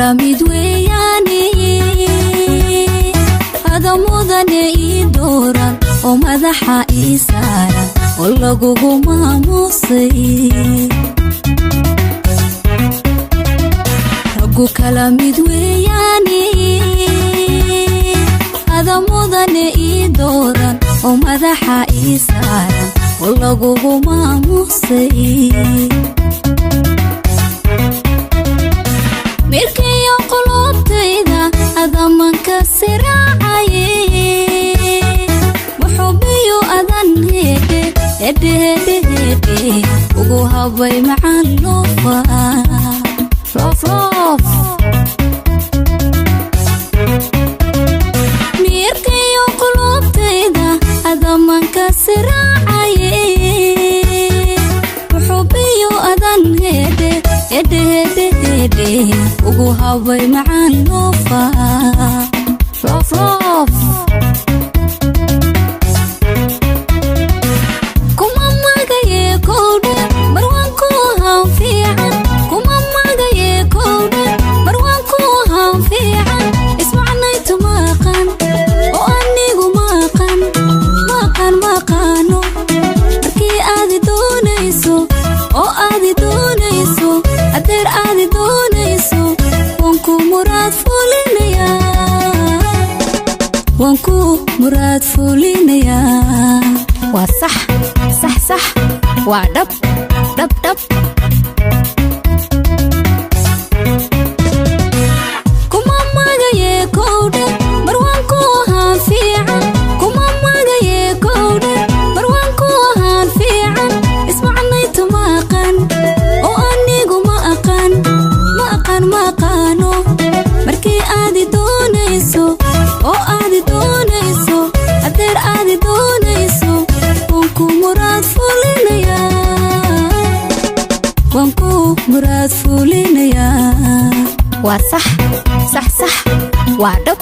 kala mid weeyaane ada mudane ii dooran oo madaxa ii saaran oo lagugu maamusay raggu kala mid weeyaane ada mudane ii dooran oo madaxa ii saaran oo lagugu maamusay mirkayo qulubtayda adamanka siraacaye muxubiyo adan hede ugu habay macaan loofa loof mirkayo qulubtayda adamanka siraacaye muxubiyo adan hede ugu habay macaan loofa loof kuma magaye kowdhe marwaan ku ahaan fiican kuma magaye kowdhe marwaan ku ahaan fiican ismacnaytu maaqan oo anigu maaqaano markii aadi doonayso oo aadi doonayso adeer aadi doonayso wanku muraad fulinaya waa sax waa dhab kuma magaye kowdhe marwaan ku ahaan fiican kuma magaye kowdhe marwaan ku ahaan fiican ismacnaytu maaqan oo anigu maaqaano markii aadi doonayso oo aadi doonayso adeer aadi doonayso wanku muraad fulinaya waa sax waa dhab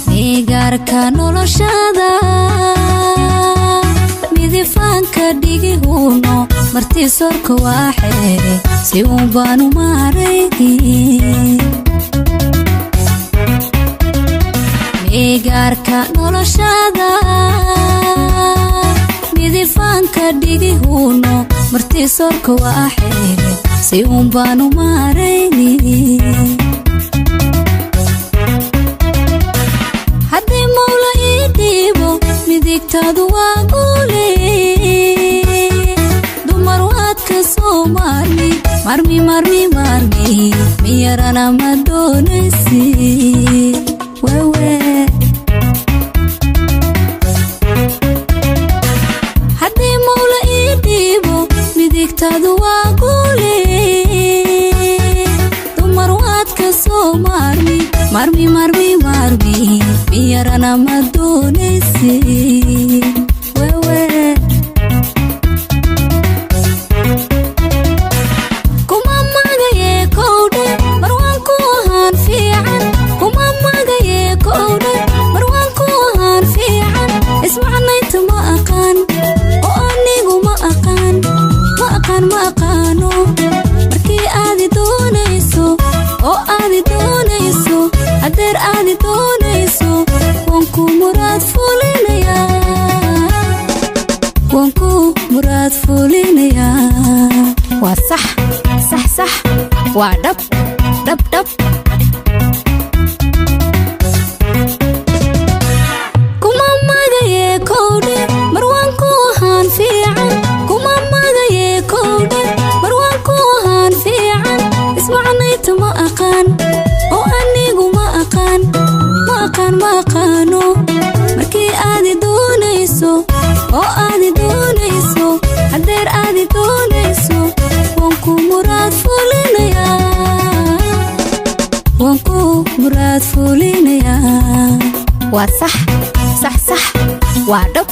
nigaarka noloshada midifaanka dhigihuno martii sorka waa xeere si uun baanu maarayni nigaarka noloshada midifaanka dhigihuno martii sorka waa xeere si uun baanu maarayni haddii mawla ii dhiibo midigtaadu waa guule dumar waadka soo maarmi miyarana ma doonaysi wewe haddii mawla ii dhiibo midigtaadu waa guule dumar waadka soo maarmi miyarana ma doonaysi wewe kuma magaye kowdhe marwaan ku ahaan fiican kuma magaye kowdhe marwaan ku ahaan fiican ismacnaytu ma aqaan oo anigu maaqaano markii aadi doonayso oo aadi doonayso adeer aadi doonayso wanku muraad fulinaya waa sax waa dhab kuma magaye kowdhe marwaan ku ahaan fiican kuma magaye kowdhe marwaan ku ahaan fiican ismacnaytu ma aqaan oo anigu maaqaano markii aadi doonayso oo aadi doonayso adeer aadi doonayso wanku muraad fulinaya waa sax waa dhab